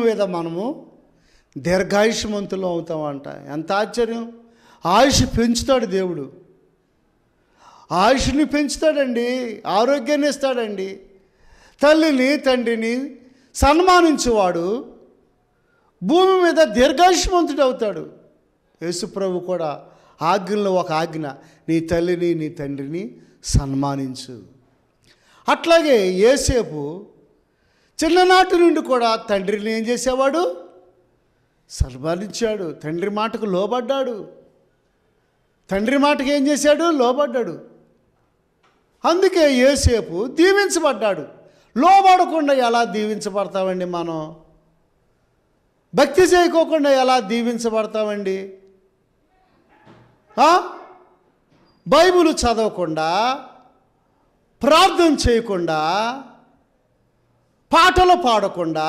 మీద మనము దీర్ఘాయుష్మంతులు అవుతామంట. ఎంత ఆశ్చర్యం! ఆయుష్ పెంచుతాడు దేవుడు, ఆయుష్ని పెంచుతాడండి, ఆరోగ్యాన్ని ఇస్తాడండి. తల్లిని తండ్రిని సన్మానించేవాడు భూమి మీద దీర్ఘాయుష్మంతుడు అవుతాడు. యేసుప్రభు కూడా ఆజ్ఞలో ఒక ఆజ్ఞ, నీ తల్లిని నీ తండ్రిని సన్మానించు. అట్లాగే యోసేపు చిన్ననాటి నుండి కూడా తండ్రిని ఏం చేసేవాడు? సన్మానించాడు. తండ్రి మాటకు లోబడ్డాడు. తండ్రి మాటకు ఏం చేశాడు? లోబడ్డాడు. అందుకే యోసేపు దీవించబడ్డాడు. లోబడకుండా ఎలా దీవించబడతామండి? మనం భక్తి చేయకోకుండా ఎలా దీవించబడతామండి? బైబిల్ చదవకుండా, ప్రార్థన చేయకుండా, పాటలు పాడకుండా,